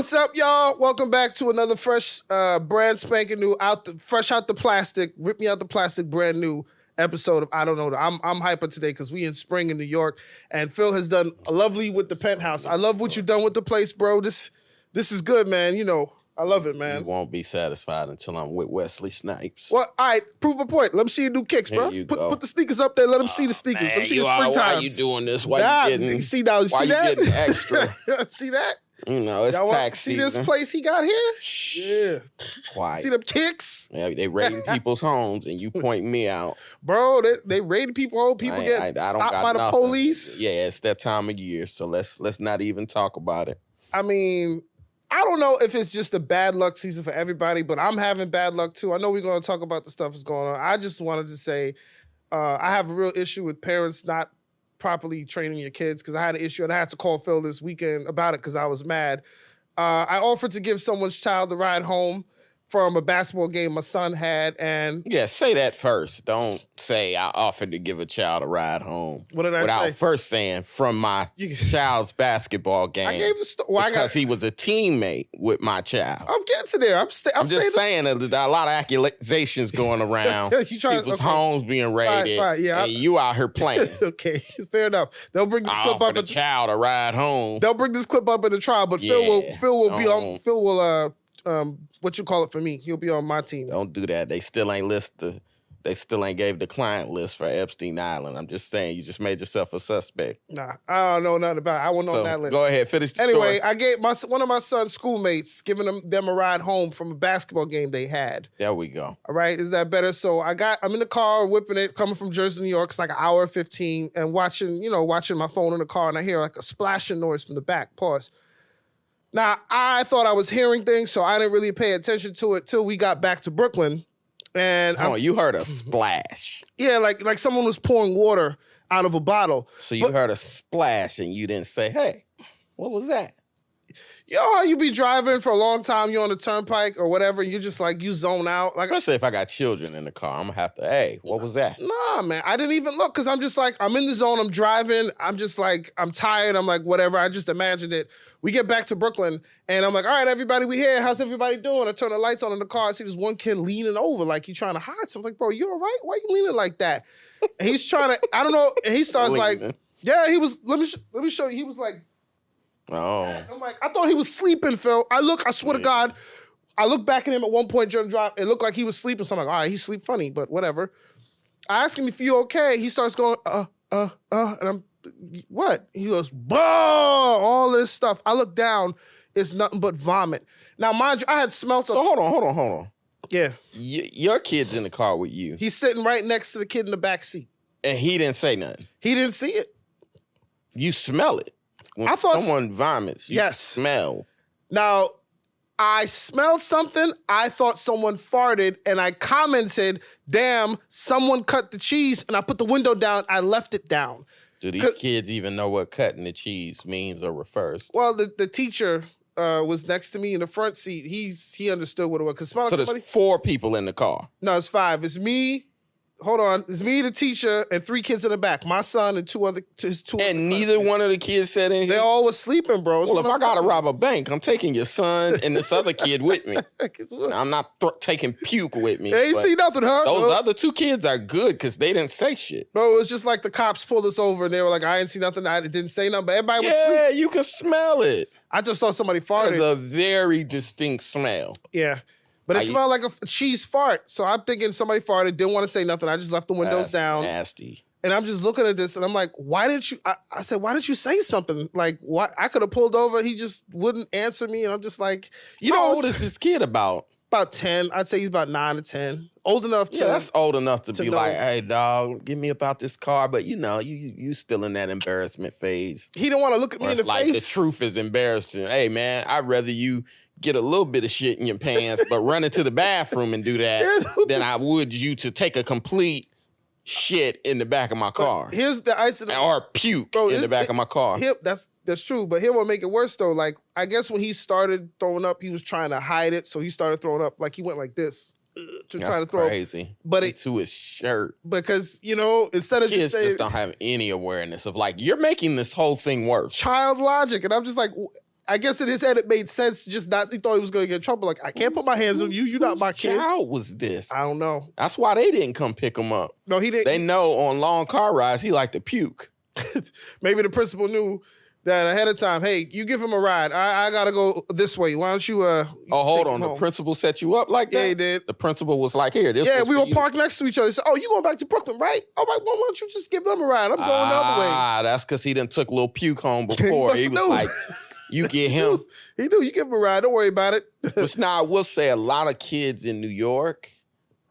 What's up, y'all? Welcome back to another fresh, brand spanking new, fresh out the plastic, rip me out the plastic, brand new episode of I Don't Know. I'm hyper today because we in spring in New York, and Phil has done lovely with the penthouse. I love what you've done with the place, bro. This is good, man. You know, I love it, man. You won't be satisfied until I'm with Wesley Snipes. Well, all right, prove my point. Let me see you do kicks, bro. Put the sneakers up there. Let them see the sneakers. Let them see the springtime. Why are you doing this? Why you getting? See now? Why you getting extra? See that? You know, it's tax season. See this place he got here? Shh. Yeah. Quiet. See them kicks? Yeah, they raiding people's homes and you point me out. Bro, they raiding people's homes. People get stopped by the police. Yeah, it's that time of year, so let's not even talk about it. I mean, I don't know if it's just a bad luck season for everybody, but I'm having bad luck too. I know we're going to talk about the stuff that's going on. I just wanted to say I have a real issue with parents not properly training your kids because I had an issue and I had to call Phil this weekend about it because I was mad. I offered to give someone's child a ride home from a basketball game my son had, and yeah, say that first. Don't say I offered to give a child a ride home. What did I say? Without first saying from my child's basketball game. I gave the story because he was a teammate with my child. I'm getting to there. I'm just saying that a lot of accusations going around. People's homes being raided. Right, yeah. And you out here playing. Okay, fair enough. They'll bring this clip up. The child a ride home. They'll bring this clip up in the trial, but yeah. Phil will what you call it for me? He'll be on my team. Don't do that. They still ain't gave the client list for Epstein Island. I'm just saying, you just made yourself a suspect. Nah, I don't know nothing about it. I wasn't on that list. Go ahead, finish the Anyway, story. I gave one of my son's schoolmates, giving them a ride home from a basketball game they had. There we go. All right, is that better? So I'm in the car whipping it, coming from Jersey, New York. It's like an hour 15, and watching my phone in the car, and I hear like a splashing noise from the back. Pause. Now, I thought I was hearing things, so I didn't really pay attention to it till we got back to Brooklyn. And you heard a splash. Yeah, like someone was pouring water out of a bottle. So you heard a splash and you didn't say, hey, what was that? Yo, you be driving for a long time, you're on the turnpike or whatever, you just like, you zone out. Like, especially if I got children in the car, I'm gonna have to, hey, what was that? Nah, man, I didn't even look because I'm just like, I'm in the zone, I'm driving, I'm just like, I'm tired, I'm like, whatever, I just imagined it. We get back to Brooklyn and I'm like, all right, everybody, we here, how's everybody doing? I turn the lights on in the car, I see this one kid leaning over like he's trying to hide something. I'm like, bro, you all right? Why are you leaning like that? And he's trying to, I don't know, and he starts like, yeah, he was, let me show you, he was like, oh. I'm like, I thought he was sleeping, Phil. I swear to God, I looked back at him at one point during the drive. It looked like he was sleeping. So I'm like, all right, he sleep funny, but whatever. I asked him if you okay. He starts going, and I'm, what? He goes, bah, all this stuff. I look down, it's nothing but vomit. Now, mind you, I had smelt. So hold on. Yeah. Your kid's in the car with you. He's sitting right next to the kid in the back seat. And he didn't say nothing. He didn't see it. You smell it. When I thought someone vomits, you smell. Now, I smelled something. I thought someone farted, and I commented, damn, someone cut the cheese, and I put the window down. I left it down. Do these kids even know what cutting the cheese means or refers to? Well, the teacher was next to me in the front seat. He understood what it was. So there's 4 people in the car? No, it's 5. It's me. Hold on. It's me, the teacher, and 3 kids in the back. My son and 2 other And neither one of the kids said anything? They all was sleeping, bro. Well, if I got to rob a bank, I'm taking your son and this other kid with me. I'm not taking puke with me. They ain't see nothing, huh? Those other 2 kids are good because they didn't say shit. Bro, it was just like the cops pulled us over and they were like, I didn't see nothing. I didn't say nothing, but everybody was sleeping. Yeah, you can smell it. I just thought somebody farted. It's a very distinct smell. Yeah. But it smelled like a cheese fart. So I'm thinking somebody farted, didn't want to say nothing. I just left the windows down. Nasty. And I'm just looking at this and I'm like, why didn't you? I said, why didn't you say something? Like, what? I could have pulled over. He just wouldn't answer me. And I'm just like, how old is this kid about? About 10. I'd say he's about 9 or 10. Old enough to. Yeah, that's old enough to be know. Like, hey, dog, give me about this car. But you still in that embarrassment phase. He didn't want to look at me in the like, face. The truth is embarrassing. Hey, man, I'd rather you get a little bit of shit in your pants, but run into the bathroom and do that than I would you to take a complete shit in the back of my car. But here's the ice or puke in the back of my car. That's true, but here what make it worse though. Like, I guess when he started throwing up, he was trying to hide it, so he started throwing up. Like, he went like this. Trying to throw crazy. But to his shirt. Because, instead of kids just don't have any awareness of like, you're making this whole thing worse. Child logic. And I'm just like, I guess in his head it made sense. Just not. He thought he was going to get in trouble. Like, I can't put my hands on you. You're not my kid. How was this? I don't know. That's why they didn't come pick him up. No, he didn't. They know on long car rides he liked to puke. Maybe the principal knew that ahead of time. Hey, you give him a ride. I gotta go this way. Why don't you? Oh, hold on. The principal set you up like that? Yeah, he did. The principal was like, here. This yeah, was we for were you. parked next to each other. He said, oh, you going back to Brooklyn, right? Oh, why don't you just give them a ride? I'm going the other way. Ah, that's because he done took a little puke home before. must he have was knew. like, you get him. He knew. You give him a ride. Don't worry about it. Which now I will say a lot of kids in New York,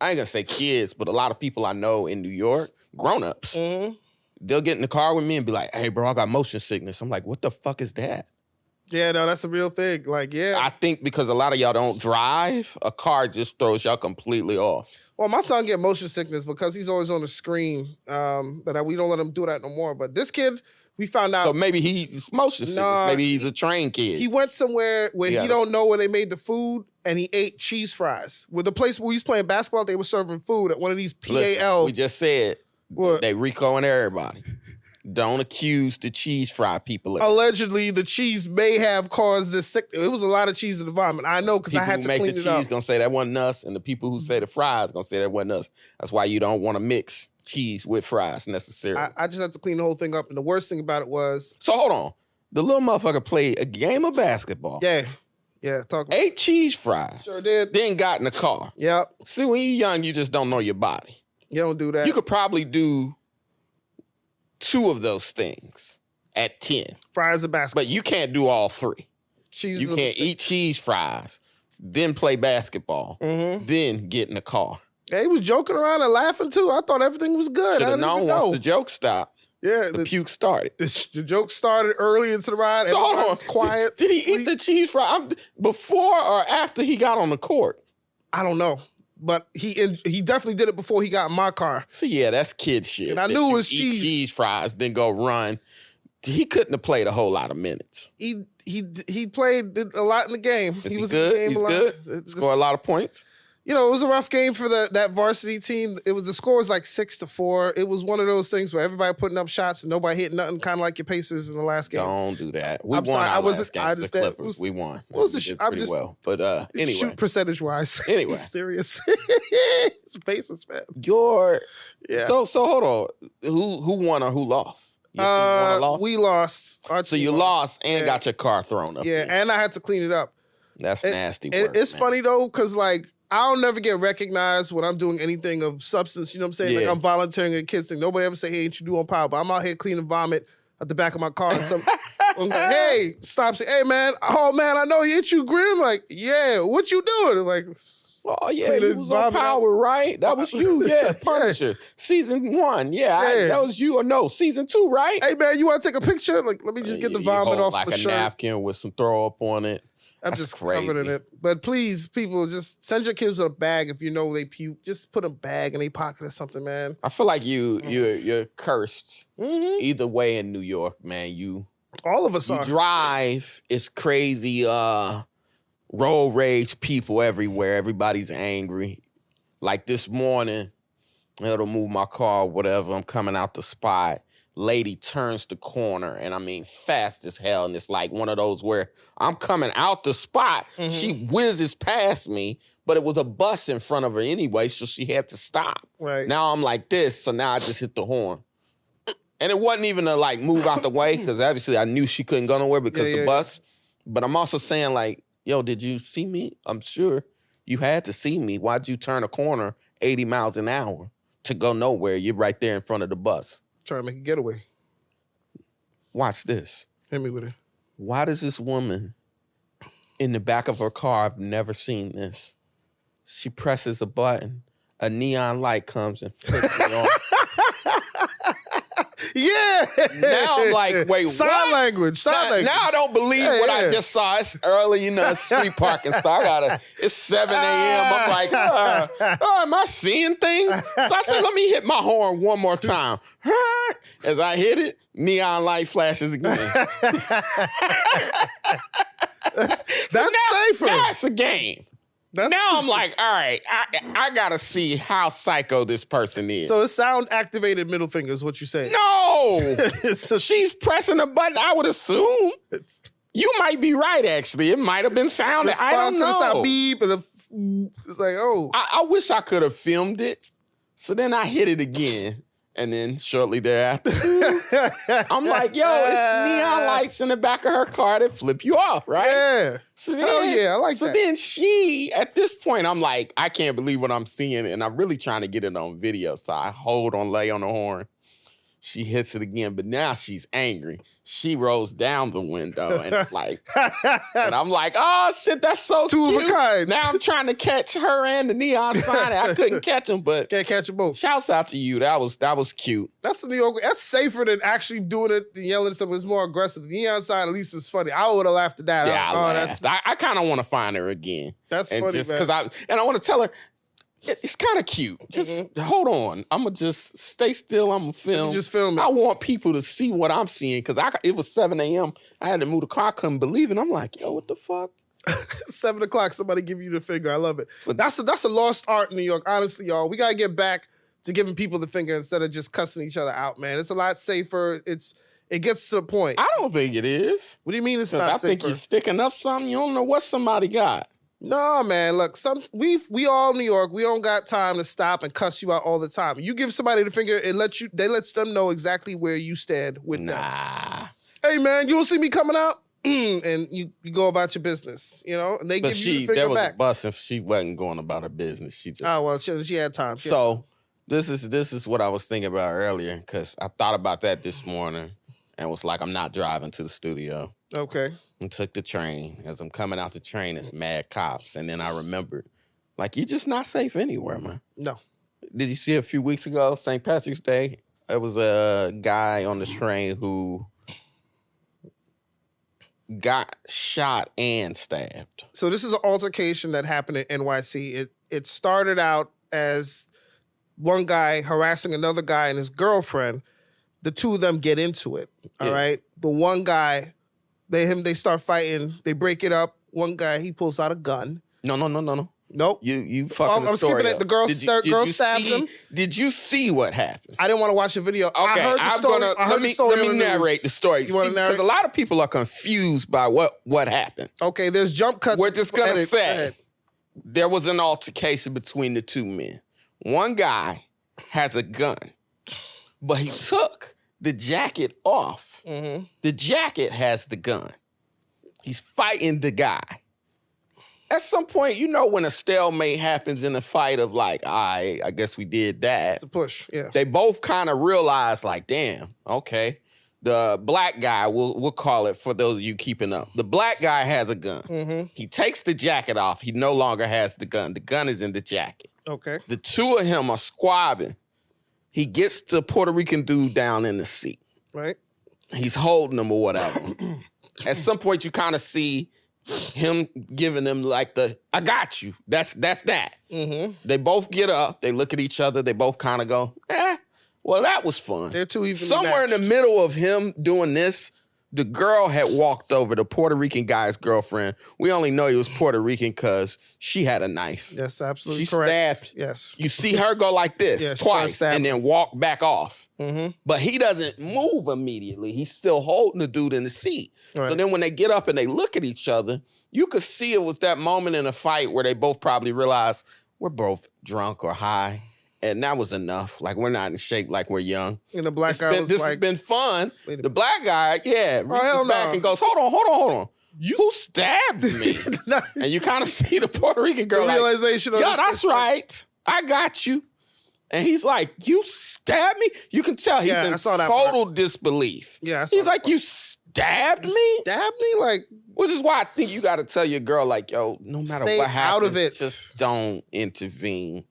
I ain't gonna say kids, but a lot of people I know in New York, grown-ups, they'll get in the car with me and be like, hey, bro, I got motion sickness. I'm like, what the fuck is that? Yeah, no, that's a real thing. Like, yeah. I think because a lot of y'all don't drive, a car just throws y'all completely off. Well, my son get motion sickness because he's always on the screen, but we don't let him do that no more. But this kid, we found out. So maybe he's motion sickness. Nah, Maybe he's a trained kid. He went somewhere where he don't know where they made the food, and he ate cheese fries. With the place where he was playing basketball, they were serving food at one of these PAL. Listen, we just said What? they Ricoing everybody. Don't accuse the cheese fry people. Allegedly, the cheese may have caused this sick. It was a lot of cheese in the vomit. I know because I had to clean it up. People who make the cheese gonna say that wasn't us, and the people who say the fries gonna say that wasn't us. That's why you don't want to mix cheese with fries necessarily. I just had to clean the whole thing up, and the worst thing about it was. So hold on, the little motherfucker played a game of basketball. Yeah, talk about. 8 cheese fries. Sure did. Then got in the car. Yep. See, when you're young, you just don't know your body. You don't do that. You could probably do 2 of those things at 10. Fries and basketball. But you can't do all 3. Cheese. You can't eat cheese fries, then play basketball, then get in the car. Yeah, he was joking around and laughing too. I thought everything was good. Should I have didn't known even once know. the joke stopped. Yeah, The puke started. the joke started early into the ride. So hold Everyone on. was quiet. Did he sleep. eat the cheese fry before or after he got on the court? I don't know, but he definitely did it before he got in my car. So yeah, that's kid shit. And I that knew it you was eat cheese. cheese fries, then go run. He couldn't have played a whole lot of minutes. He played a lot in the game. Is he was good? in the game He's a lot. good? Score a lot of points? You know, it was a rough game for that varsity team. The score was like 6-4. It was one of those things where everybody putting up shots and nobody hitting nothing, kind of like your Pacers in the last game. Don't do that. We I'm won sorry, our I wasn't- last game. I The understand. Clippers, we won. What was the We sh- did I'm pretty just- well. But anyway. Shoot percentage-wise. Anyway. He's serious. It's a Pacers fan. Yeah. So hold on. Who won or who lost? You won or lost? We lost. Our So team you lost and Yeah. got your car thrown up. Yeah, and I had to clean it up. That's nasty And work. it's man. funny though, because like I'll never get recognized when I'm doing anything of substance. You know what I'm saying? Like Yeah. I'm volunteering at kids thing. Nobody ever say, "Hey, ain't you doing power?" But I'm out here cleaning vomit at the back of my car. And I'm like, "Hey, stop! Say, hey, man! Oh man, I know you. Ain't you grim?" Like, "Yeah, what you doing?" Like, Oh yeah, cleaning you was on vomit out. Power, right? That was you, yeah. Punisher, season 1, yeah. That was you or no? Season 2, right? Hey man, you want to take a picture? Like, let me just get the You vomit hold off like the a shirt. napkin with some throw up on it. I'm That's just crazy. covered in it. But please, people, just send your kids with a bag if you know they puke. Just put a bag in their pocket or something, man. I feel like you're cursed Mm-hmm. either way in New York, man. You All of us are. drive, it's crazy. Road rage people everywhere. Everybody's angry. Like this morning, it'll move my car, whatever. I'm coming out the spot. Lady turns the corner, and I mean fast as hell. And it's like one of those where I'm coming out the spot. She whizzes past me, but it was a bus in front of her anyway, so she had to stop. Right. Now I'm like this, so now I just hit the horn. And it wasn't even to like move out the way, because obviously I knew she couldn't go nowhere because the bus. But I'm also saying like, yo, did you see me? I'm sure you had to see me. Why'd you turn a corner 80 miles an hour to go nowhere? You're right there in front of the bus. Trying to make a getaway. Watch this. Hit me with it. Why does this woman in the back of her car, I've never seen this. She presses a button, a neon light comes and flips me on. Yeah. Now I'm like, wait, sign what? language. Sign language. Now I don't believe what I just saw. It's early, it's street parking, so it's 7 a.m. I'm like, am I seeing things? So I said, let me hit my horn one more time. As I hit it, neon light flashes again. That's safer. Now it's a game. Now I'm like, all right, I gotta see how psycho this person is. So it's sound activated middle finger is what you say. No! So She's pressing a button, I would assume. You might be right, actually. It might have been sounded. I don't know. Sound beep and it's like, oh. I wish I could have filmed it. So then I hit it again. And then shortly thereafter, I'm like, yo, it's neon lights in the back of her car that flip you off, right? Yeah. So then, hell yeah, I like that. So then she, at this point, I'm like, I can't believe what I'm seeing. And I'm really trying to get it on video. So I lay on the horn. She hits it again, but now she's angry. She rolls down the window and it's like, and I'm like, oh shit, that's so Two cute. of a kind. Now I'm trying to catch her and the neon sign. I couldn't catch them, but can't catch them both. Shouts out to you. That was cute. That's the New York. That's safer than actually doing it and yelling something. It's more aggressive. The neon sign at least is funny. I would have laughed at that. Yeah, I laughed. I kind of want to find her again. That's and funny, just man. I want to tell her. It's kind of cute. Just hold on. I'm going to just stay still. I'm going to film. Just film it. I want people to see what I'm seeing because it was 7 a.m. I had to move the car. I couldn't believe it. I'm like, yo, what the fuck? 7 o'clock, somebody give you the finger. I love it. But that's a lost art in New York. Honestly, y'all, we got to get back to giving people the finger instead of just cussing each other out, man. It's a lot safer. It gets to the point. I don't think it is. What do you mean it's not safer? I think you're sticking up something. You don't know what somebody got. No, man. Look, we all New York. We don't got time to stop and cuss you out all the time. You give somebody the finger, they lets them know exactly where you stand with them. Hey, man, you don't see me coming out, and you go about your business, you know. And they give you the finger there was back. A bus if she wasn't going about her business. She just she had time. So this is what I was thinking about earlier because I thought about that this morning and was like, I'm not driving to the studio. Okay. And took the train. As I'm coming out the train, it's mad cops. And then I remembered, like, you're just not safe anywhere, man. No. Did you see a few weeks ago, St. Patrick's Day? There was a guy on the train who got shot and stabbed. So this is an altercation that happened in NYC. It started out as one guy harassing another guy and his girlfriend. The two of them get into it, all right? The one guy... They start fighting. They break it up. One guy, he pulls out a gun. No. Nope. You fucking I'm skipping it. The girl stabbed him. Did you see what happened? I didn't want to watch the video. Okay, I heard the story. Let me narrate the story. You want to narrate? Because a lot of people are confused by what happened. Okay, there's jump cuts. We're just gonna say there was an altercation between the two men. One guy has a gun, but he took the jacket off. Mm-hmm. The jacket has the gun. He's fighting the guy. At some point, you know when a stalemate happens in a fight of like, I guess we did that. It's a push, yeah. They both kind of realize like, damn, okay. The black guy, we'll call it for those of you keeping up. The black guy has a gun. Mm-hmm. He takes the jacket off. He no longer has the gun. The gun is in the jacket. Okay. The two of him are squabbing. He gets the Puerto Rican dude down in the seat. Right. He's holding him or whatever. At some point, you kind of see him giving them like I got you. That's that. Mm-hmm. They both get up. They look at each other. They both kind of go, well, that was fun. They're too evenly Somewhere matched. in the middle of him doing this, the girl had walked over, the Puerto Rican guy's girlfriend. We only know he was Puerto Rican because she had a knife. That's absolutely she correct. Stabbed. Yes. You see her go like this twice and then walk back off. Mm-hmm. But he doesn't move immediately. He's still holding the dude in the seat. Right. So then when they get up and they look at each other, you could see it was that moment in a fight where they both probably realized we're both drunk or high. And that was enough. Like, we're not in shape like we're young. And the black guy was this like... has been fun. The black guy, reaches back and goes, hold on. You stabbed me. And you kind of see the Puerto Rican girl the realization of that's right. I got you. And he's like, you stabbed me? You can tell he's in total disbelief. Yeah, he's like, you stabbed me? Stabbed me? Like... Which is why I think you got to tell your girl, like, yo, no matter what happens, out of it. Just don't intervene.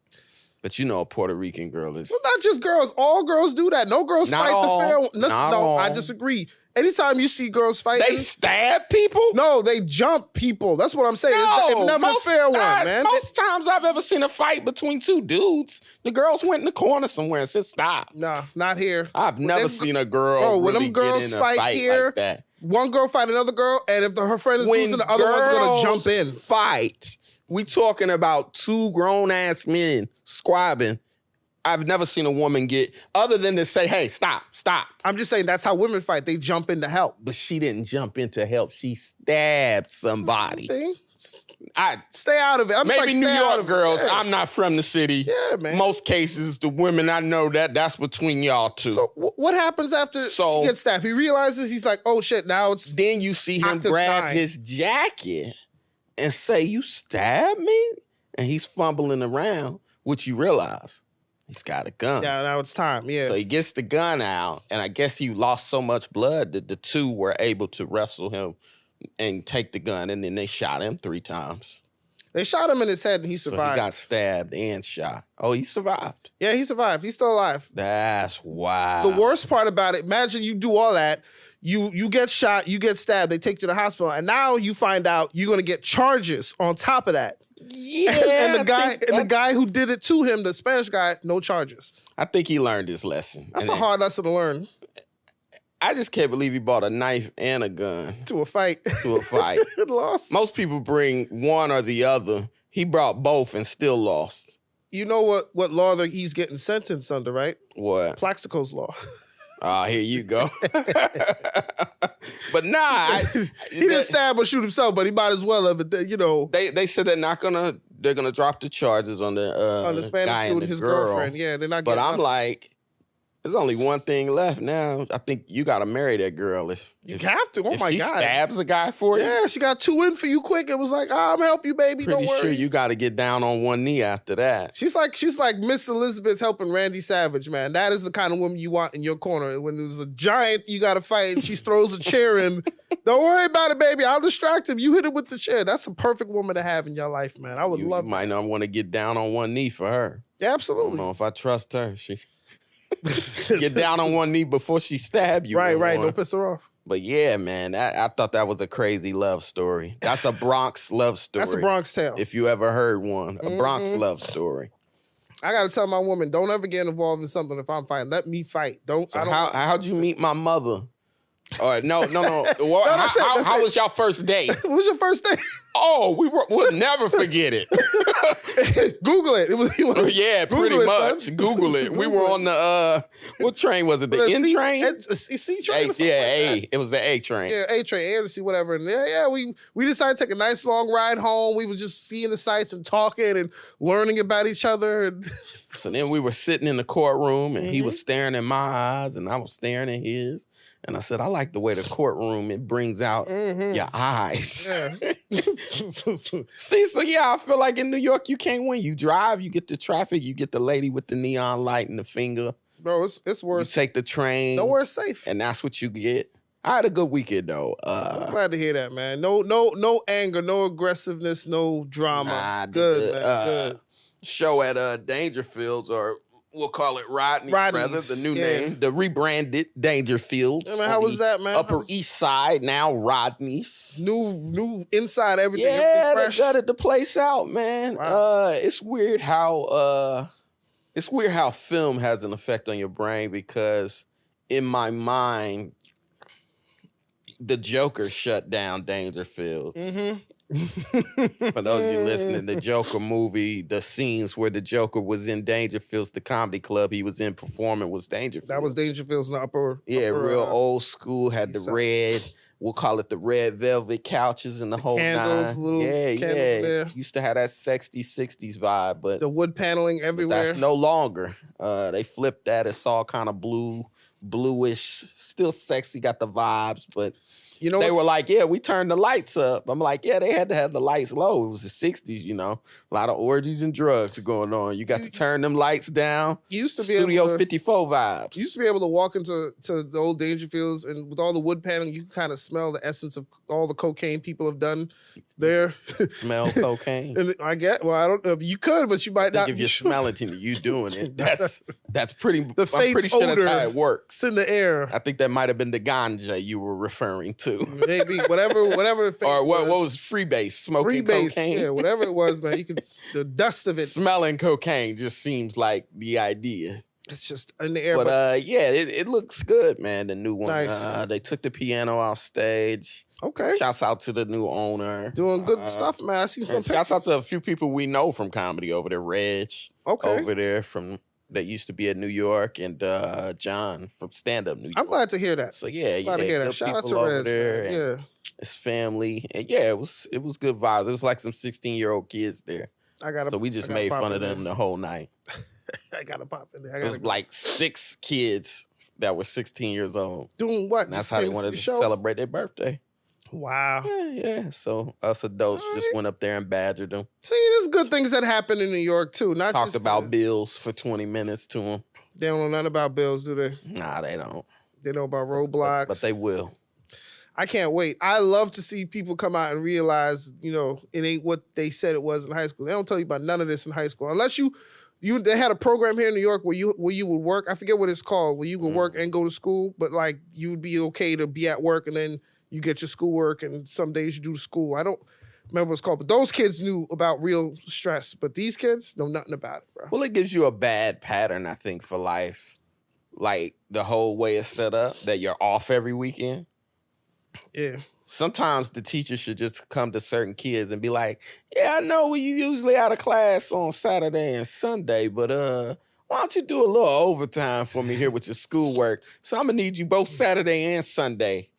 But you know a Puerto Rican girl is... Well, not just girls. All girls do that. No girls fight the fair one. No, I disagree. Anytime you see girls fighting... They stab people? No, they jump people. That's what I'm saying. It's never a fair one, man. Most times I've ever seen a fight between two dudes, the girls went in the corner somewhere and said, stop. Nah, not here. I've never seen a girl when really them girls get in a fight here, like that. One girl fight another girl, and if her friend is losing, the other one's going to jump in. Fight. We talking about two grown-ass men squabbing. I've never seen a woman get, other than to say, hey, stop. I'm just saying that's how women fight. They jump in to help. But she didn't jump in to help. She stabbed somebody. Stay out of it. Maybe New York girls. Yeah. I'm not from the city. Yeah, man. Most cases, the women I know, that's between y'all two. So what happens after she gets stabbed? He realizes, he's like, oh shit, now it's... Then you see him grab his jacket and say, you stabbed me? And he's fumbling around, which you realize he's got a gun. Yeah, now it's time, yeah. So he gets the gun out, and I guess he lost so much blood that the two were able to wrestle him and take the gun, and then they shot him 3 times. They shot him in his head, and he survived. So he got stabbed and shot. Oh, he survived. Yeah, he survived. He's still alive. That's wild. The worst part about it, imagine you do all that, you get shot, you get stabbed, they take you to the hospital, and now you find out you're going to get charges on top of that. Yeah. and the guy who did it to him, the Spanish guy, no charges. I think he learned his lesson. That's a hard lesson to learn. I just can't believe he bought a knife and a gun. To a fight. Lost. Most people bring one or the other. He brought both and still lost. You know what law that he's getting sentenced under, right? What? Plaxico's law. Here you go. But nah. He didn't stab or shoot himself, but he might as well have, you know. They said they're gonna drop the charges on the Spanish guy dude and and his girl. girlfriend. Yeah, they're not. But I'm like, there's only one thing left now. I think you got to marry that girl if you have to. Oh my God! She stabs a guy for you. Yeah, she got 2 in for you quick. It was like, I'm help you, baby. Pretty Don't worry. sure you got to get down on one knee after that. She's like Miss Elizabeth helping Randy Savage, man. That is the kind of woman you want in your corner. When there's a giant you got to fight, and she throws a chair in. Don't worry about it, baby. I'll distract him. You hit it with the chair. That's a perfect woman to have in your life, man. I would love. You might not want to get down on one knee for her. Yeah, absolutely. I don't know if I trust her. She. Get down on one knee before she stab you. Right. Don't piss her off. But yeah, man, I thought that was a crazy love story. That's a Bronx love story. That's a Bronx tale. If you ever heard one, a Bronx love story. I got to tell my woman, don't ever get involved in something if I'm fighting. Let me fight. How'd you meet my mother? Or no. How was your first date? What was your first date? Oh, we'll never forget it. Google it. Yeah, pretty much. Son. Google it. We were on the what train was it? The N train? C train? A. It was the A train. Yeah, A train, A to C, whatever. And yeah, we decided to take a nice long ride home. We were just seeing the sights and talking and learning about each other. And so then we were sitting in the courtroom, and he was staring in my eyes, and I was staring at his. And I said, I like the way the courtroom, it brings out your eyes. Yeah. See, so yeah, I feel like in New York, you can't win. You drive, you get the traffic, you get the lady with the neon light and the finger. Bro, it's worse. You take the train. Nowhere's safe. And that's what you get. I had a good weekend, though. I'm glad to hear that, man. No anger, no aggressiveness, no drama. Good, man. Good. Show at Dangerfields, or we'll call it Rodney's, rather, the new name, the rebranded Dangerfields. Yeah, man, how was that, man? Upper East Side, now Rodney's. New inside, everything. Yeah, they gutted the place out, man. Wow. It's weird how film has an effect on your brain, because in my mind, the Joker shut down Dangerfields. Mm-hmm. For those of you listening, the Joker movie, the scenes where the Joker was in Dangerfields, the comedy club he was in performing was Dangerfields. That was Dangerfields in the upper. Real old school, had the red, we'll call it the red velvet couches and the whole candles, nine. Little candles there. Used to have that 60s vibe, but the wood paneling everywhere. That's no longer. They flipped that. It's all kind of bluish, still sexy, got the vibes, but you know, they were like, yeah, we turned the lights up. I'm like, yeah, they had to have the lights low. It was the 60s, you know. A lot of orgies and drugs going on. You got to turn them lights down. You used to be Studio able to, 54 vibes. You used to be able to walk into the old Dangerfields, and with all the wood paneling, you can kind of smell the essence of all the cocaine people have done there. Smell cocaine? And I don't know. You could, but you might not. If you're smelling it, you doing it. That's pretty. The I'm pretty sure that's how it works. It's in the air. I think that might have been the ganja you were referring to. Maybe whatever. Or what was freebase? Smoking cocaine. Yeah, whatever it was, man. You could the dust of it. Smelling cocaine just seems like the idea. It's just in the air. But yeah, it looks good, man. The new one. Nice. They took the piano off stage. Okay. Shouts out to the new owner. Doing good stuff, man. I see some pictures. Shouts out to a few people we know from comedy over there. Reg. Okay. Over there from that used to be at New York, and John from Stand Up New York. I'm glad to hear that. So yeah, Glad to hear that. Shout out to over Reg, there, man. and his family, and yeah, it was good vibes. It was like some 16-year-old kids there. So we just made fun of them the whole night. I gotta pop in there. It was like 6 kids that were 16 years old. Doing what? And that's how they wanted to celebrate their birthday. Wow. Yeah. So us adults just went up there and badgered them. See, there's good things that happen in New York too. Not talked just about bills for 20 minutes to them. They don't know nothing about bills, do they? Nah, they don't. They know about roadblocks. But they will. I can't wait. I love to see people come out and realize, it ain't what they said it was in high school. They don't tell you about none of this in high school. Unless they had a program here in New York where you would work. I forget what it's called, where you could work and go to school, but like you would be okay to be at work and then you get your schoolwork and some days you do school. I don't remember what it's called, but those kids knew about real stress, but these kids know nothing about it, bro. Well, it gives you a bad pattern, I think, for life. Like the whole way it's set up that you're off every weekend. Yeah. Sometimes the teacher should just come to certain kids and be like, yeah, I know you usually out of class on Saturday and Sunday, but why don't you do a little overtime for me here with your schoolwork? So I'm gonna need you both Saturday and Sunday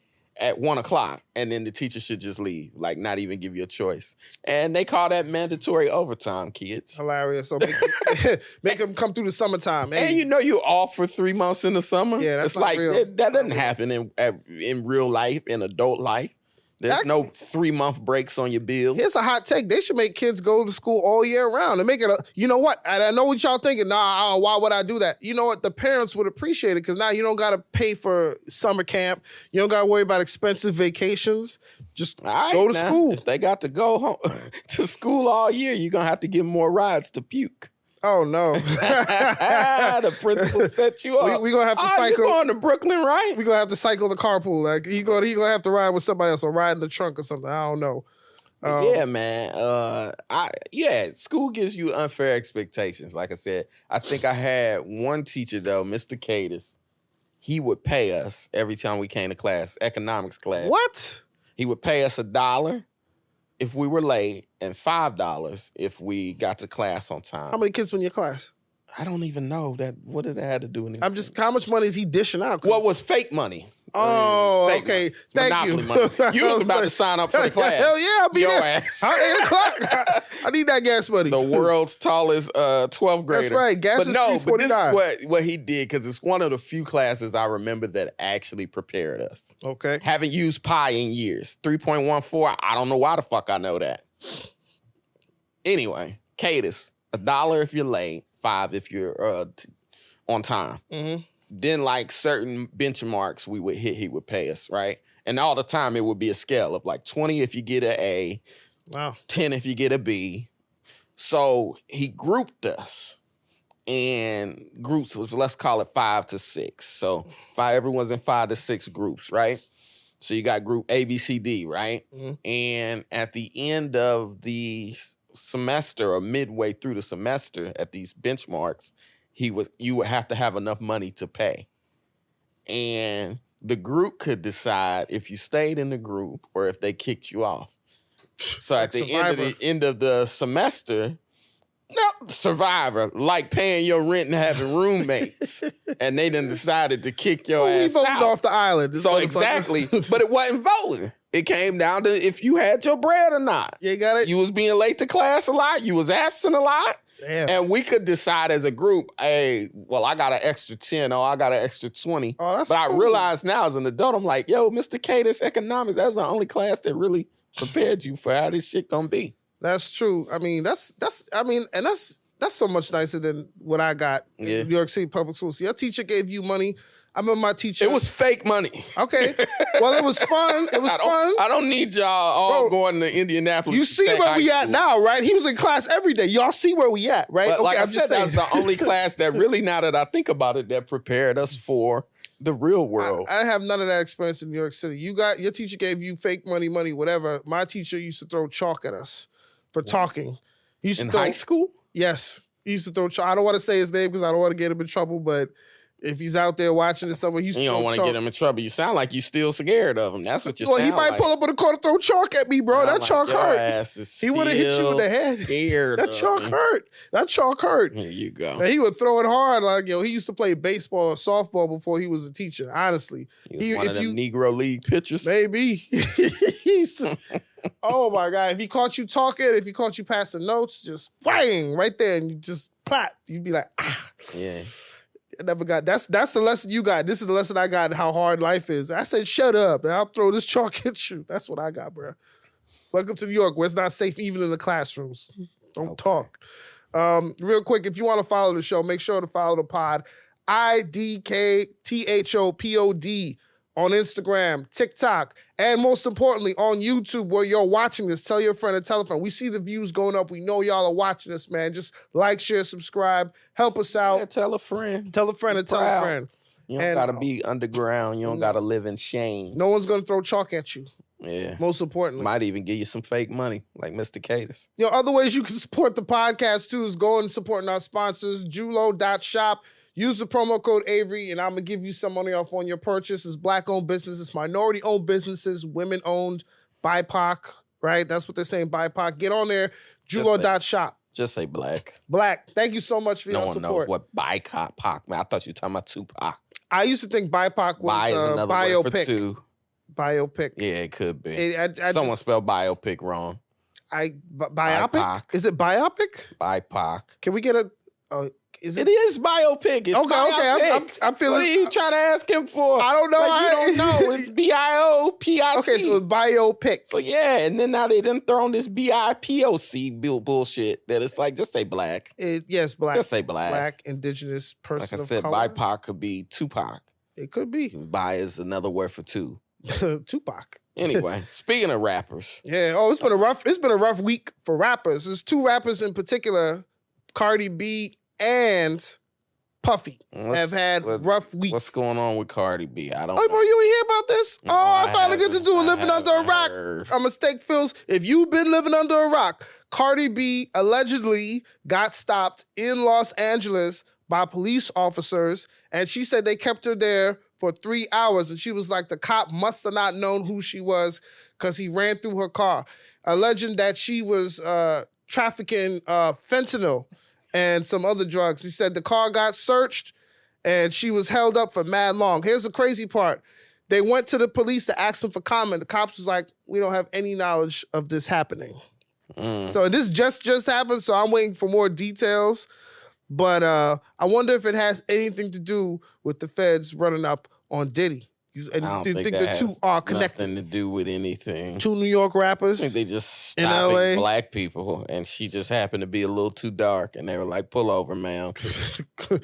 at 1:00, and then the teacher should just leave, like not even give you a choice. And they call that mandatory overtime, kids. Hilarious. So make them come through the summertime. Hey. And you're off for 3 months in the summer. Yeah, that's it's not like real. That doesn't happen in real life, in adult life. There's no 3-month breaks on your bill. Here's a hot take. They should make kids go to school all year round and make it you know what? And I know what y'all thinking. Nah, why would I do that? You know what? The parents would appreciate it because now you don't got to pay for summer camp. You don't got to worry about expensive vacations. Just go to school. If they got to go home to school all year, you're going to have to give more rides to puke. Oh, no. The principal set you up. We're going to have to cycle. You're going to Brooklyn, right? We're going to have to cycle the carpool. Like, he going to have to ride with somebody else or ride in the trunk or something. I don't know. Yeah, man. School gives you unfair expectations. Like I said, I think I had one teacher, though, Mr. Cadis. He would pay us every time we came to class, economics class. What? He would pay us $1 if we were late and $5 if we got to class on time. How many kids were in your class? I don't even know that. What does that have to do with anything? How much money is he dishing out? What was fake money? Oh, fake okay. Money. Thank Monopoly you. Money. You was about to sign up for the class. Hell yeah, I'll be Your there. ass. 8:00. I need that gas money. The world's tallest 12th grader. That's right. Gas is $3.49. But this is what he did, because it's one of the few classes I remember that actually prepared us. Okay. Haven't used pi in years. 3.14. I don't know why the fuck I know that. Anyway, Cadis, $1 if you're late, $5 if you're on time. Mm-hmm. Then, like certain benchmarks we would hit, he would pay us, right? And all the time it would be a scale of like 20 if you get an A, wow, 10 if you get a B. So he grouped us, and groups was, let's call it 5 to 6. So everyone's in 5 to 6 groups, right? So you got group A, B, C, D, right? Mm-hmm. And at the end of the semester or midway through the semester at these benchmarks, you would have to have enough money to pay. And the group could decide if you stayed in the group or if they kicked you off. So at the end of the semester, Survivor, like paying your rent and having roommates. And they done decided to kick your ass out. We voted off the island. So exactly. But it wasn't voting. It came down to if you had your bread or not. You got it? You was being late to class a lot. You was absent a lot. Damn. And we could decide as a group, hey, well, I got an extra 10 or I got an extra 20. Oh, that's but cool. I realize now as an adult, I'm like, yo, Mr. K, this economics, that's the only class that really prepared you for how this shit gonna be. That's true. I mean, that's so much nicer than what I got in New York City public schools. Your teacher gave you money. I remember my teacher. It was fake money. Okay. Well, it was fun. It was fun. I don't need y'all all going to Indianapolis. You see where we at now, right? He was in class every day. Y'all see where we at, right? But okay, like I said, that was the only class that really, now that I think about it, that prepared us for the real world. I have none of that experience in New York City. Your teacher gave you fake money, whatever. My teacher used to throw chalk at us for talking. In high school? Yes. He used to throw chalk. I don't want to say his name because I don't want to get him in trouble, but If he's out there watching this somewhere, you don't want to get him in trouble. You sound like you still scared of him. That's what you sound like. Well, he might pull up in the corner, throw chalk at me, bro. That chalk hurt. He would have hit you in the head. That chalk hurt. That chalk hurt. Here you go. And he would throw it hard. Like, he used to play baseball or softball before he was a teacher, honestly. He was one of them Negro League pitchers. Maybe. He used to, oh, my God. If he caught you talking, if he caught you passing notes, just bang, right there, and you just plop. You'd be like, ah. Yeah. I never got, that's the lesson you got. This is the lesson I got, how hard life is. I said, shut up, and I'll throw this chalk at you. That's what I got, bro. Welcome to New York, where it's not safe even in the classrooms. Don't talk. Real quick, if you want to follow the show, make sure to follow the pod. IDK Tho Pod on Instagram, TikTok, and most importantly, on YouTube, where you're watching this. Tell your friend and tell a friend. We see the views going up. We know y'all are watching this, man. Just like, share, subscribe. Help us out. Yeah, tell a friend. Tell a friend and tell a friend. You don't got to be underground. You don't got to live in shame. No one's going to throw chalk at you. Yeah. Most importantly. Might even give you some fake money, like Mr. Cadis. Other ways you can support the podcast, too, is going and supporting our sponsors, Julo.shop. Use the promo code Avery, and I'm going to give you some money off on your purchase. It's Black-owned businesses, minority-owned businesses, women-owned, BIPOC, right? That's what they're saying, BIPOC. Get on there, Julo.shop. Just say Black. Black. Thank you so much for your support. No one knows what BIPOC, man. I thought you were talking about Tupac. I used to think BIPOC was Bi is another biopic. word for two. Biopic. Yeah, it could be. Someone spelled biopic wrong. Biopic? Is it biopic? BIPOC. Can we get a... It is biopic. It's okay. I'm feeling. What are you trying to ask him for? I don't know. You don't know. It's BIOPIC. Okay, so it's biopic. So yeah, and then now they done thrown this BIPOC bullshit that it's like, just say Black. Yes, Black. Just say Black. Black, indigenous person. Like I said, BIPOC could be Tupac. It could be. Bi is another word for two. Tupac. Anyway, speaking of rappers. Yeah. Oh, it's been a rough week for rappers. There's two rappers in particular, Cardi B and Puffy, have had rough weeks. What's going on with Cardi B? I don't know. Bro, you ain't hear about this? No, I finally get to do Living Under a Rock. A mistake, Phils. If you've been living under a rock, Cardi B allegedly got stopped in Los Angeles by police officers, and she said they kept her there for 3 hours, and she was like, the cop must have not known who she was because he ran through her car, alleging that she was trafficking fentanyl and some other drugs. He said the car got searched and she was held up for mad long. Here's the crazy part. They went to the police to ask them for comment. The cops was like, we don't have any knowledge of this happening. So this just happened, so I'm waiting for more details. But I wonder if it has anything to do with the feds running up on Diddy. I don't think the two are connected. Nothing to do with anything. Two New York rappers. I think they just stopping black people, and she just happened to be a little too dark, and they were like, "Pull over, ma'am."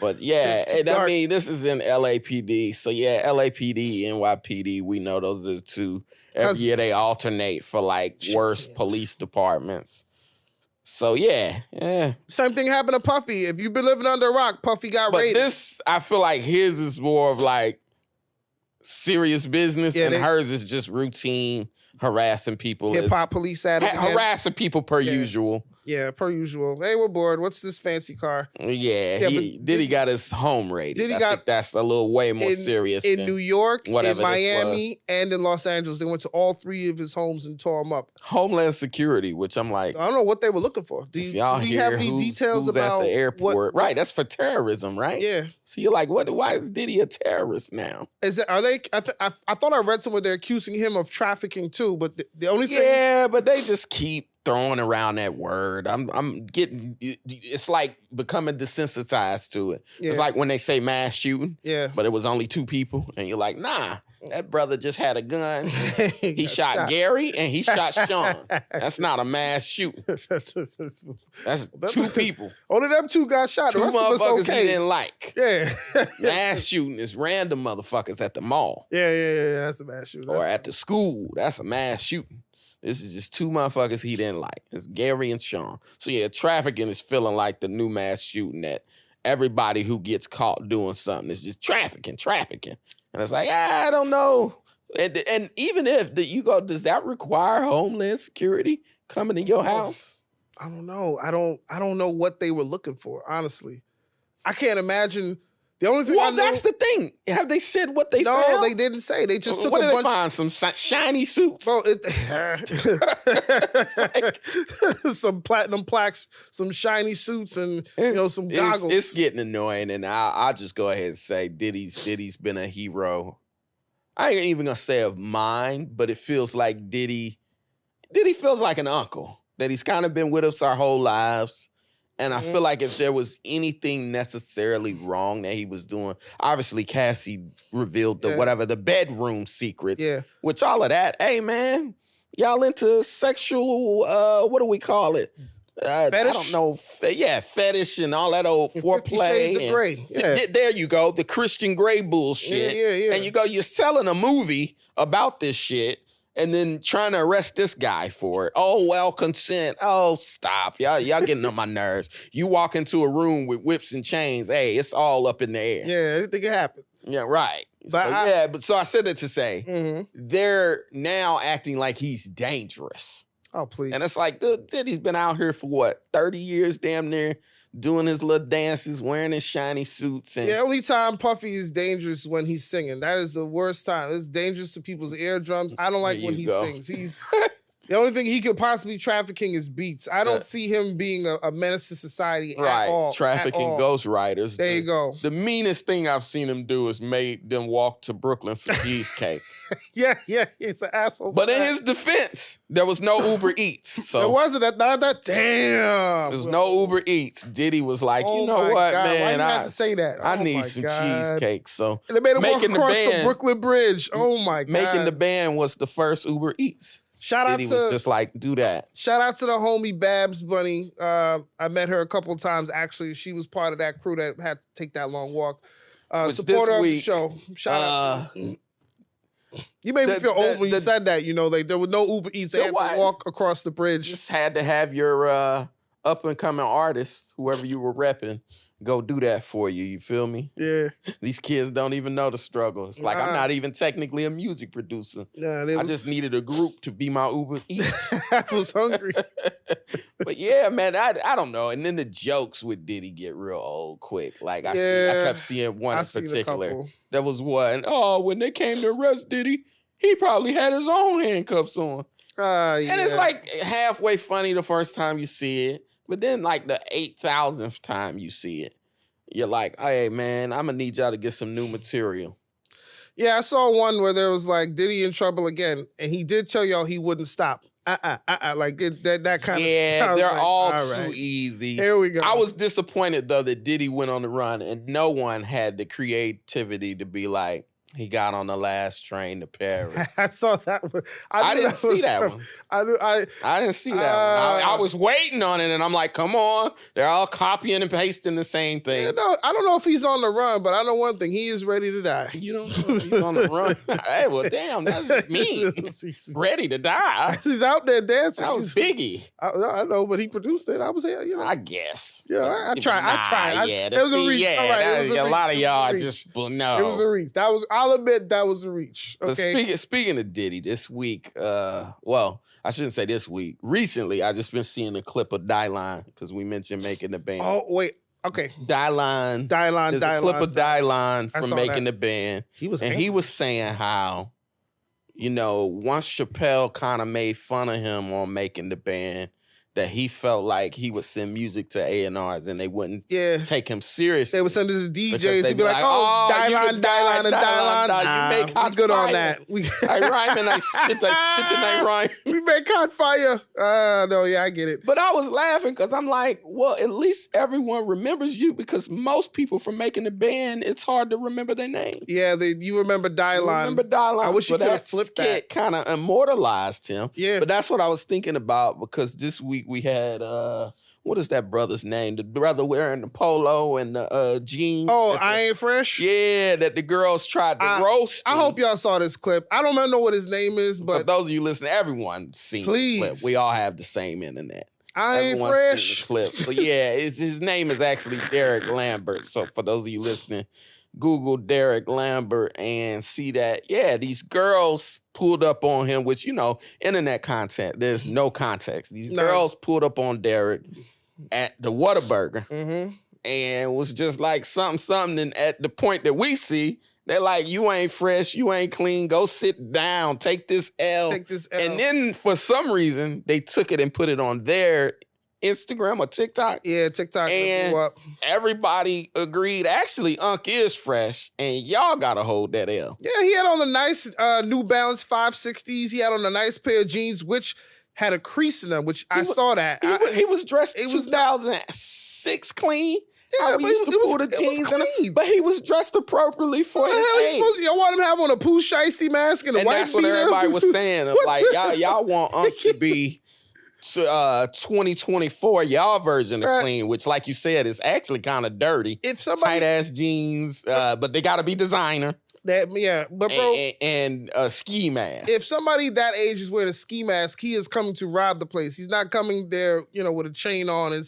But yeah, I mean, this is in LAPD, so yeah, LAPD, NYPD. We know those are the two. Every year they alternate for like worst police departments. So yeah. Same thing happened to Puffy. If you've been living under a rock, Puffy got raided. This, I feel like his is more of like serious business, and hers is just routine harassing people. Hip hop police at it. Harassing people per usual. Yeah, per usual. Hey, we're bored. What's this fancy car? Yeah, Diddy got his home raided. I think that's a little way more serious. In New York, in Miami, and in Los Angeles. They went to all three of his homes and tore them up. Homeland Security, which I'm like, I don't know what they were looking for. Do you have any details about at the airport? Right, that's for terrorism, right? Yeah. So you're like, what? Why is Diddy a terrorist now? Are they? I thought I read somewhere they're accusing him of trafficking too. But the only thing, but they just keep throwing around that word. I'm getting, it's like becoming desensitized to it. Yeah. It's like when they say mass shooting, but it was only 2 people, and you're like, nah, that brother just had a gun. He shot Gary and he shot Sean. That's not a mass shooting. That's 2 people. Only them 2 got shot. 2 motherfuckers he didn't like. Yeah. Mass shooting is random motherfuckers at the mall. Yeah. That's a mass shooting. Or at the school. That's a mass shooting. This is just 2 motherfuckers he didn't like. It's Gary and Sean. So yeah, trafficking is feeling like the new mass shooting that everybody who gets caught doing something is just trafficking. And it's like, I don't know. And even if you go, does that require Homeland Security coming to your house? I don't know. I don't know what they were looking for, honestly. I can't imagine The only thing well, that's the thing. Have they said what they found? No, they didn't say. They just took what a did bunch. They find? Some shiny suits. Bro, some platinum plaques, some shiny suits, and some goggles. It's getting annoying, and I'll just go ahead and say Diddy's been a hero. I ain't even gonna say of mine, but it feels like Diddy feels like an uncle, that he's kind of been with us our whole lives. And I feel like if there was anything necessarily wrong that he was doing, obviously Cassie revealed the bedroom secrets. Yeah. Which all of that, hey man, y'all into sexual, what do we call it? Fetish? I don't know. Fetish and all that old foreplay. 50 Shades of Grey. Yeah. There you go. The Christian Grey bullshit. Yeah. And you're selling a movie about this shit and then trying to arrest this guy for it. Oh, well, consent. Oh, stop. Y'all getting on my nerves. You walk into a room with whips and chains. Hey, it's all up in the air. Yeah, anything can happen. Yeah, right. But so I said that to say, they're now acting like he's dangerous. Oh, please. And it's like, dude, Diddy's been out here for what, 30 years damn near, doing his little dances, wearing his shiny suits. And only time Puffy is dangerous when he's singing. That is the worst time. It's dangerous to people's eardrums. I don't like when he sings. He's the only thing he could possibly trafficking is beats. I don't see him being a menace to society at all. Trafficking ghostwriters. There you go. The meanest thing I've seen him do is made them walk to Brooklyn for cheesecake. Yeah, it's an asshole. But in his defense, there was no Uber Eats. So there wasn't that. Damn. There was no Uber Eats. Diddy was like, you know what, God, man? Why you have to say that? I need some cheesecake. So and they made him walk across the Brooklyn Bridge. Oh my God. Making the band was the first Uber Eats. Diddy was just like, do that. Shout out to the homie Babs Bunny. I met her a couple of times, actually. She was part of that crew that had to take that long walk. Supporter of the show. Shout out. You made me feel old when you said that. There was no Uber Eats. They had to walk across the bridge. Just had to have your up-and-coming artist, whoever you were repping, go do that for you. You feel me? Yeah. These kids don't even know the struggle. It's like, I'm not even technically a music producer. I just needed a group to be my Uber Eats. I was hungry. But yeah, man, I don't know. And then the jokes with Diddy get real old quick. Like I kept seeing one in particular. That was one. Oh, when they came to arrest Diddy, he probably had his own handcuffs on. And it's like halfway funny the first time you see it. But then like the 8,000th time you see it, you're like, hey, man, I'm going to need y'all to get some new material. Yeah, I saw one where there was like Diddy in trouble again. And he did tell y'all he wouldn't stop. Like that kind of. Yeah, they're like, all too easy. Here we go. I was disappointed, though, that Diddy went on the run and no one had the creativity to be like, he got on the last train to Paris. I saw that one. I didn't see that one. I didn't see that one. I was waiting on it, and I'm like, come on. They're all copying and pasting the same thing. Yeah, no, I don't know if he's on the run, but I know one thing. He is ready to die. You don't know if he's on the run? Hey, well, damn, that's mean. Ready to die? He's out there dancing. That was Biggie. I know, but he produced it. I was here, I guess. I tried. Yeah, it was a reach. Yeah, all right, it was a lot of y'all just, no. It was a reach. I'll admit that was a reach. Okay. But speaking of Diddy, this week, well, I shouldn't say this week. Recently, I just been seeing a clip of Dylan because we mentioned making the band. Oh wait, okay. Dylan. There's a clip of Dylan from making the band. He was saying how, once Chappelle kind of made fun of him on making the band, that he felt like he would send music to A&Rs and they wouldn't take him seriously. They would send it to DJs. They'd be like, Dylan. You make hot good fire. On that. I rhyme and I spit in that rhyme. We make hot fire. No, yeah, I get it. But I was laughing because I'm like, well, at least everyone remembers you because most people from making the band, it's hard to remember their name. Yeah, you remember Dylan. I wish you could have flipped that. Kind of immortalized him. Yeah. But that's what I was thinking about because this week we had, what is that brother's name? The brother wearing the polo and the jeans. Oh, I Ain't Fresh? Yeah, that the girls tried to roast him. I hope y'all saw this clip. I don't know what his name is, but... For those of you listening, everyone's seen the clip. We all have the same internet. Everyone's Fresh. Seen the clip. So yeah, his name is actually Derek Lambert. So for those of you listening, Google Derek Lambert and see that, these girls pulled up on him, which, internet content, there's no context. These girls pulled up on Derek at the Whataburger. Mm-hmm. and was just like something. And at the point that we see, they're like, you ain't fresh, you ain't clean, go sit down, take this L. Take this L. And then for some reason, they took it and put it on their Instagram or TikTok. Yeah, TikTok. And everybody agreed, actually, Unc is fresh, and y'all got to hold that L. Yeah, he had on a nice New Balance 560s. He had on a nice pair of jeans, which had a crease in them, which I saw that. He was dressed 2006 clean. Yeah, but but he was dressed appropriately for his age. Y'all want him to have on a Pooh Shiesty mask and a white that's what beater? Everybody was saying. Like, y'all want Unc to be 2024, y'all version of clean, which, like you said, is actually kind of dirty. If somebody tight-ass jeans, but they got to be designer. But bro, and a ski mask. If somebody that age is wearing a ski mask, he is coming to rob the place. He's not coming there, with a chain on and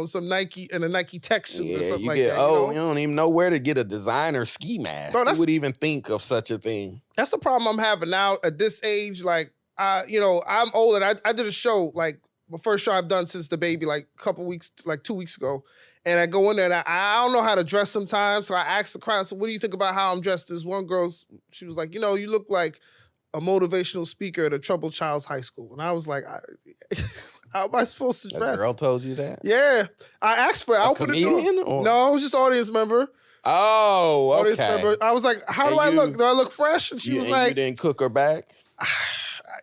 some Nike and a Nike tech suit or something like that. You don't even know where to get a designer ski mask. Bro, who would even think of such a thing? That's the problem I'm having now at this age. Like, I'm older. I did a show, like my first show I've done since the baby, like a couple weeks, like 2 weeks ago. And I go in there and I don't know how to dress sometimes. So I asked the crowd, so what do you think about how I'm dressed? This one girl, she was like, you look like a motivational speaker at a troubled child's high school. And I was like, how am I supposed to dress? A girl told you that? Yeah. I asked for it. A comedian? No, it was just audience member. Oh, okay. Audience member. I was like, how do I look? Do I look fresh? And she was like. You didn't cook her back?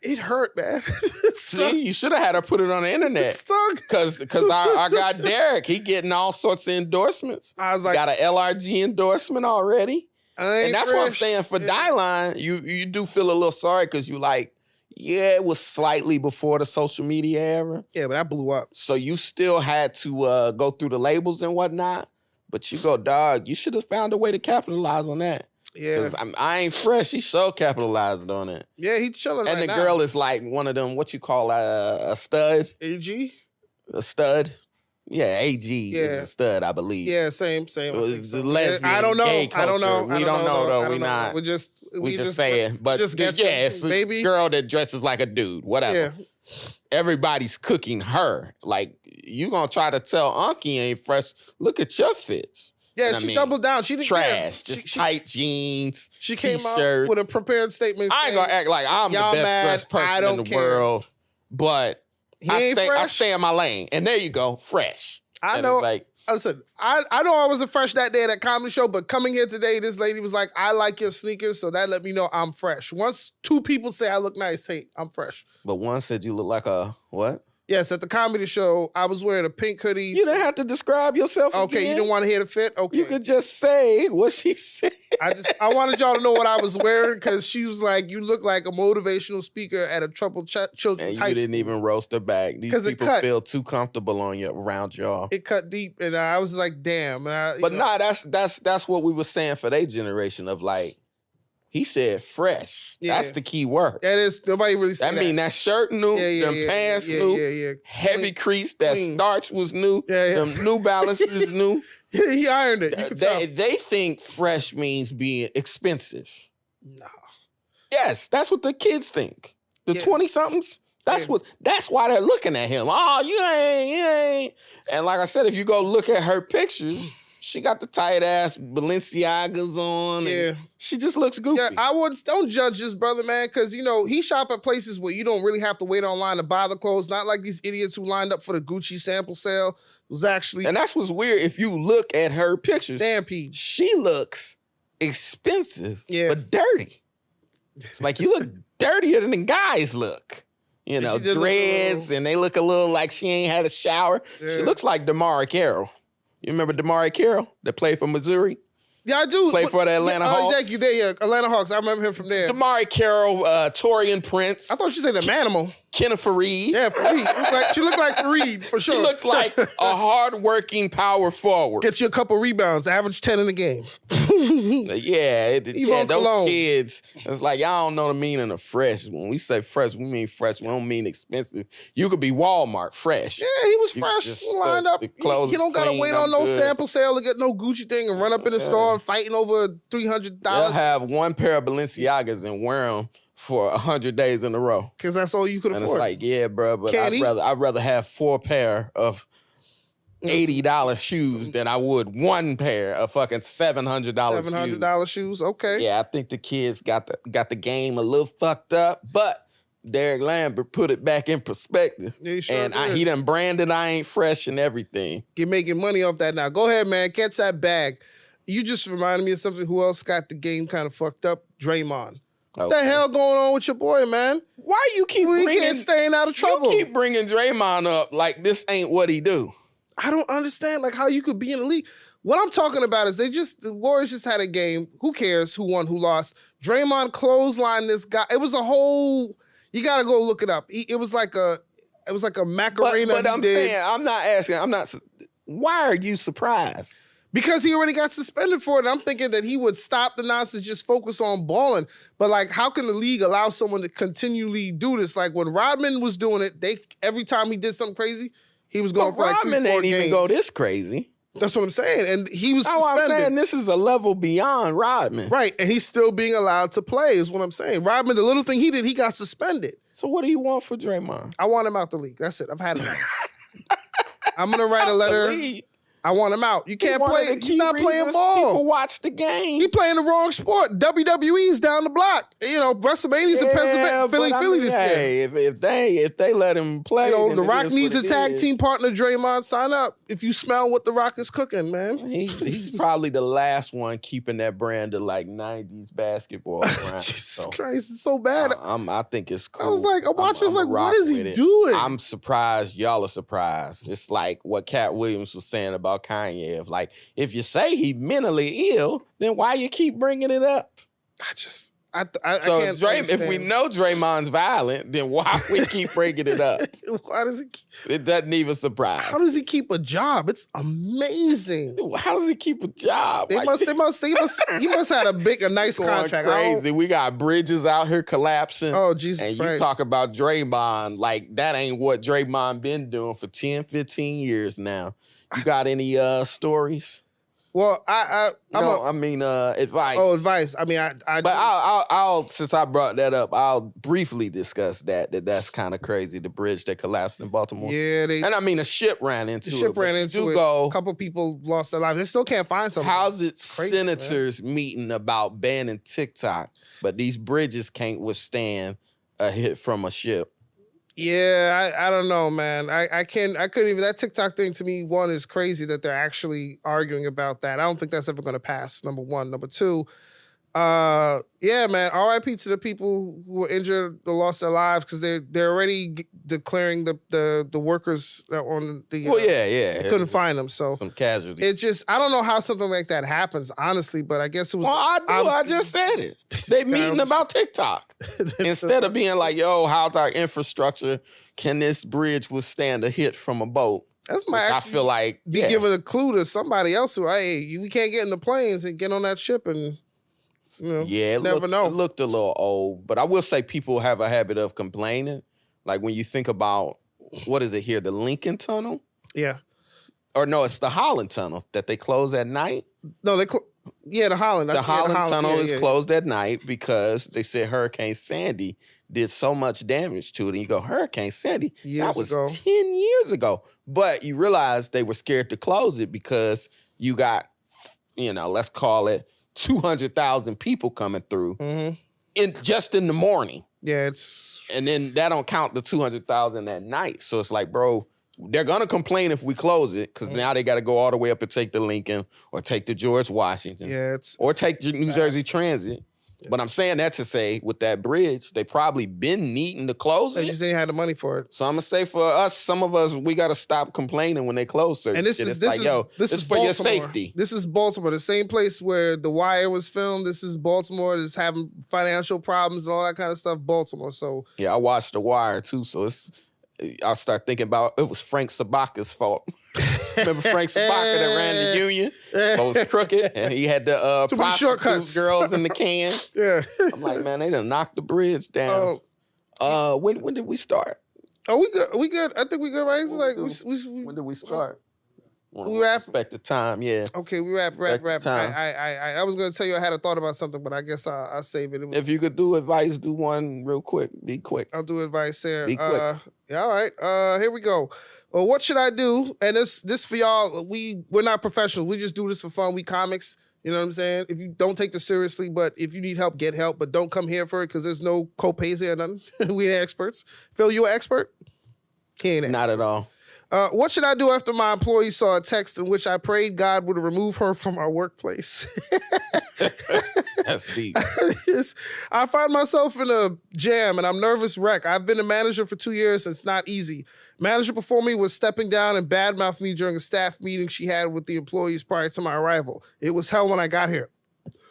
It hurt, man. See, you should have had her put it on the internet. Because I got Derek. He getting all sorts of endorsements. I was like, got an LRG endorsement already. And that's what I'm saying. For Dyline, you do feel a little sorry because you like, it was slightly before the social media era. Yeah, but that blew up. So you still had to go through the labels and whatnot. But you go, dog, you should have found a way to capitalize on that. Yeah, because I ain't fresh. He so capitalized on it. Yeah, he's chilling and right the now. girl is like one of them, what you call a stud? AG? A stud? Yeah, AG is a stud, I believe. Yeah, same. The lesbian, I don't know. gay culture. I don't know. We don't know, though. We not. We just saying. But it's a girl that dresses like a dude, whatever. Yeah. Everybody's cooking her. Like, you gonna try to tell Unky ain't fresh. Look at your fits. Yeah, she doubled down. She didn't trash. Just tight jeans. She came out with a prepared statement. I ain't gonna act like I'm the best dressed person in the world, but I stay in my lane. And there you go, fresh. I know. Listen, I know I wasn't fresh that day at that comedy show, but coming here today, this lady was like, I like your sneakers, so that let me know I'm fresh. Once 2 people say I look nice, hey, I'm fresh. But one said you look like a what? Yes, at the comedy show, I was wearing a pink hoodie. You didn't have to describe yourself Okay, again. You didn't want to hear the fit? Okay. You could just say what she said. I wanted y'all to know what I was wearing because she was like, you look like a motivational speaker at a troubled children's high school. You didn't even roast her back. These people feel too comfortable around y'all. It cut deep, and I was like, damn. That's what we were saying for their generation of like, he said fresh. Yeah. That's the key word. That is, nobody really said that. Mean that shirt new, them pants new, heavy crease, that starch was new, them New Balances new. Yeah, he ironed it. They think fresh means being expensive. No. Yes, that's what the kids think. The 20-somethings, that's why they're looking at him. Oh, you ain't. And like I said, if you go look at her pictures, she got the tight ass Balenciagas on. Yeah. She just looks goofy. Yeah, don't judge this brother, man, because he shop at places where you don't really have to wait online to buy the clothes. Not like these idiots who lined up for the Gucci sample sale. It was actually. And that's what's weird. If you look at her pictures, Stampede. She looks expensive, but dirty. It's like you look dirtier than the guys look. Dreads, and they look a little like she ain't had a shower. Yeah. She looks like Damari Carroll. You remember Damari Carroll that played for Missouri? Yeah, I do. Played for the Atlanta Hawks. Thank you. There, Atlanta Hawks. I remember him from there. Damari Carroll, Torian Prince. I thought you said the Manimal. Kenneth Fareed. Yeah, Fareed. She looked like Fareed, for sure. She looks like a hard-working power forward. Get you a couple rebounds, average 10 in the game. Those kids, it's like, y'all don't know the meaning of fresh. When we say fresh, we mean fresh. We don't mean expensive. You could be Walmart fresh. Yeah, he was fresh, lined up. He don't got to wait on no sample sale to get no Gucci thing and run up in the store and fighting over $300. They'll have one pair of Balenciagas and wear them for 100 days in a row. Because that's all you could afford. And it's like, yeah, bro, but I'd rather have 4 pair of $80 shoes than I would one pair of fucking $700 $700 shoes. Okay. Yeah, I think the kids got the game a little fucked up, but Derek Lambert put it back in perspective. Yeah, he sure and did. He done branded I Ain't Fresh and everything. You're making money off that now. Go ahead, man. Catch that bag. You just reminded me of something. Who else got the game kind of fucked up? Draymond. Okay. What the hell going on with your boy, man? Why you keep staying out of trouble? You keep bringing Draymond up like this ain't what he do. I don't understand like how you could be in the league. What I'm talking about is the Warriors just had a game. Who cares who won, who lost? Draymond clotheslined this guy. It was a whole. You gotta go look it up. It was like a Macarena. But I'm saying, I'm not asking. I'm not. Why are you surprised? Because he already got suspended for it. I'm thinking that he would stop the nonsense, just focus on balling. But like, how can the league allow someone to continually do this? Like when Rodman was doing it, every time he did something crazy, he was going for like 3-4 Rodman ain't even go this crazy. That's what I'm saying. And he was suspended. I'm saying this is a level beyond Rodman. Right. And he's still being allowed to play is what I'm saying. Rodman, the little thing he did, he got suspended. So what do you want for Draymond? I want him out the league. That's it. I've had enough. I'm going to write a letter. I want him out. You can't play. He's not playing ball. People watch the game. He playing the wrong sport. WWE's down the block. You know, WrestleMania's in Pennsylvania, Philly this year. If they let him play, you know, The Rock needs a tag team partner. Draymond, sign up. If you smell what The Rock is cooking, man. He's probably the last one keeping that brand of like 90s basketball around. Jesus Christ, it's so bad. I think it's cool. I was like, I'm watching, like, what is he doing? I'm surprised. Y'all are surprised. It's like what Cat Williams was saying about Kanye. If you say he's mentally ill, then why you keep bringing it up? I so can't if we know Draymond's violent, then why we keep bringing it up? Why does it doesn't even surprise. How does he keep a job? It's amazing. How does he keep a job? He must have a nice contract. Crazy. We got Bridges out here collapsing. Oh, Jesus And Christ. you talk about Draymond, like that ain't what Draymond been doing for 10, 15 years now. You got any stories? Well, advice. Oh, advice. I mean, But I'll since I brought that up, I'll briefly discuss that's kind of crazy. The bridge that collapsed in Baltimore. Yeah, and I mean a ship ran into it. The ship ran into it. A couple people lost their lives. They still can't find something. How's it senators meeting about banning TikTok, but these bridges can't withstand a hit from a ship? Yeah, I don't know, man. I couldn't even. That TikTok thing to me, one, is crazy that they're actually arguing about that. I don't think that's ever going to pass. Number one. Number two, yeah, man. R.I.P. to the people who were injured, who lost their lives, because they're already declaring the workers that were on the. They couldn't find them, so some casualties. It just, I don't know how something like that happens, honestly. But I guess it was. Well, I just said it. They meeting about TikTok instead of being like, "Yo, how's our infrastructure? Can this bridge withstand a hit from a boat?" That's my. I feel like be giving a clue to somebody else who, hey, we can't get in the planes and get on that ship and. You know, it looked a little old, but I will say people have a habit of complaining. Like when you think about, what is it here, the Lincoln Tunnel? Yeah. Or no, it's the Holland Tunnel that they close at night. No, the Holland. The Holland Tunnel is closed at night because they said Hurricane Sandy did so much damage to it. And you go, Hurricane Sandy? That was 10 years ago. But you realize they were scared to close it because you got, let's call it 200,000 people coming through in the morning. Yeah, and then that don't count the 200,000 at night. So it's like, bro, they're gonna complain if we close it because now they got to go all the way up and take the Lincoln or take the George Washington, or take the New Jersey Transit. But I'm saying that to say, with that bridge, they probably been needing to close it. They just didn't have the money for it. So I'm gonna say for us, some of us, we gotta stop complaining when they close certain shit. It's like, this is for your safety. This is Baltimore, the same place where The Wire was filmed. This is Baltimore. That's having financial problems and all that kind of stuff. Baltimore. So yeah, I watched The Wire too. So I start thinking about it was Frank Sabaka's fault. Remember Frank Sabaka that ran the union? But was crooked, and he had the prostitute girls in the cans. Yeah. I'm like, man, they done knocked the bridge down. When did we start? Oh, we good. I think we good, right? It's like when did we start? We wrap. Respect the time, yeah. Okay, we wrap. Time. I was gonna tell you I had a thought about something, but I guess I'll save it. If you could do advice, do one real quick. Be quick. I'll do advice here. Be quick. Yeah, all right. Here we go. Well, what should I do? And this for y'all. We're not professionals. We just do this for fun. We comics. You know what I'm saying? If you don't take this seriously, but if you need help, get help. But don't come here for it because there's no co-pays here or nothing. We ain't experts. Phil, you an expert? He ain't an Not at all. What should I do after my employee saw a text in which I prayed God would remove her from our workplace? That's deep. I find myself in a jam and I'm nervous wreck. I've been a manager for 2 years and it's not easy. Manager before me was stepping down and badmouthed me during a staff meeting she had with the employees prior to my arrival. It was hell when I got here.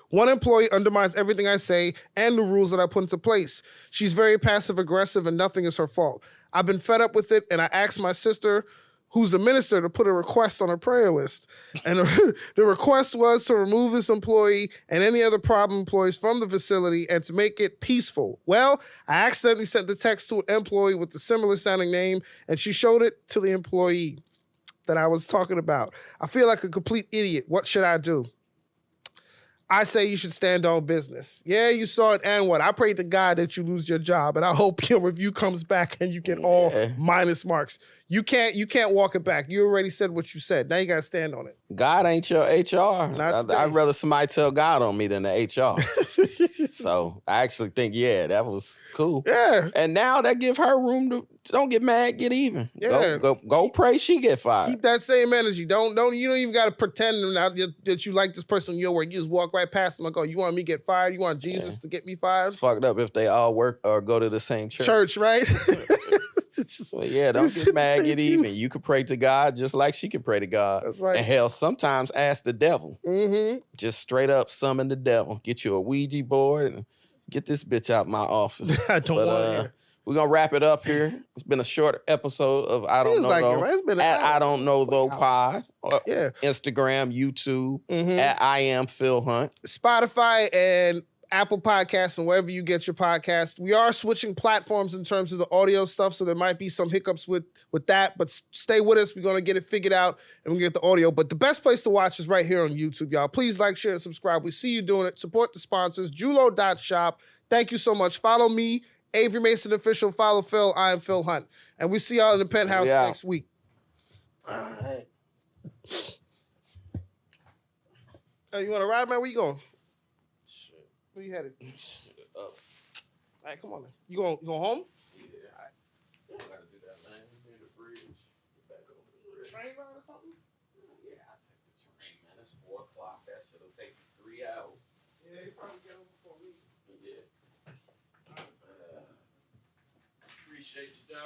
One employee undermines everything I say and the rules that I put into place. She's very passive-aggressive and nothing is her fault. I've been fed up with it, and I asked my sister, who's a minister, to put a request on her prayer list. And the request was to remove this employee and any other problem employees from the facility and to make it peaceful. Well, I accidentally sent the text to an employee with a similar-sounding name, and she showed it to the employee that I was talking about. I feel like a complete idiot. What should I do? I say you should stand on business. Yeah, you saw it, and what? I pray to God that you lose your job, and I hope your review comes back and you get all minus marks. You can't walk it back. You already said what you said. Now you gotta stand on it. God ain't your HR. I'd rather somebody tell God on me than the HR. So I actually think, yeah, that was cool. Yeah. And now that give her room to don't get mad, get even. Yeah. Go pray she get fired. Keep that same energy. You don't even gotta pretend that you like this person in your work. You just walk right past them and go, you want me to get fired? You want Jesus to get me fired? It's fucked up if they all work or go to the same church. Church, right? Well, yeah, don't get mad, get even. You could pray to God just like she could pray to God. That's right. And hell, sometimes ask the devil. Mm-hmm. Just straight up summon the devil. Get you a Ouija board and get this bitch out my office. I don't want to hear. We're going to wrap it up here. It's been a short episode of I Don't Know Though. It's been at I Don't Know Though Pod. Yeah. Instagram, YouTube, at I Am Phil Hunt. Spotify and Apple Podcasts and wherever you get your podcast. We are switching platforms in terms of the audio stuff, so there might be some hiccups with that, but stay with us. We're going to get it figured out, and we'll get the audio. But the best place to watch is right here on YouTube, y'all. Please like, share, and subscribe. We see you doing it. Support the sponsors, Julo.shop. Thank you so much. Follow me, Avery Mason Official. Follow Phil. I am Phil Hunt. And we see y'all in the penthouse next week. All right. Hey, you want to ride, man? Where you going? Where you headed? All right, come on, man. You going home? Yeah. All right. I gotta do that, man. Near the bridge. Get back over the bridge. Train ride or something? Yeah, I'll take the train, man. It's 4 o'clock. That shit'll take you 3 hours. Yeah, you probably get over before me. Yeah. Appreciate you, dog.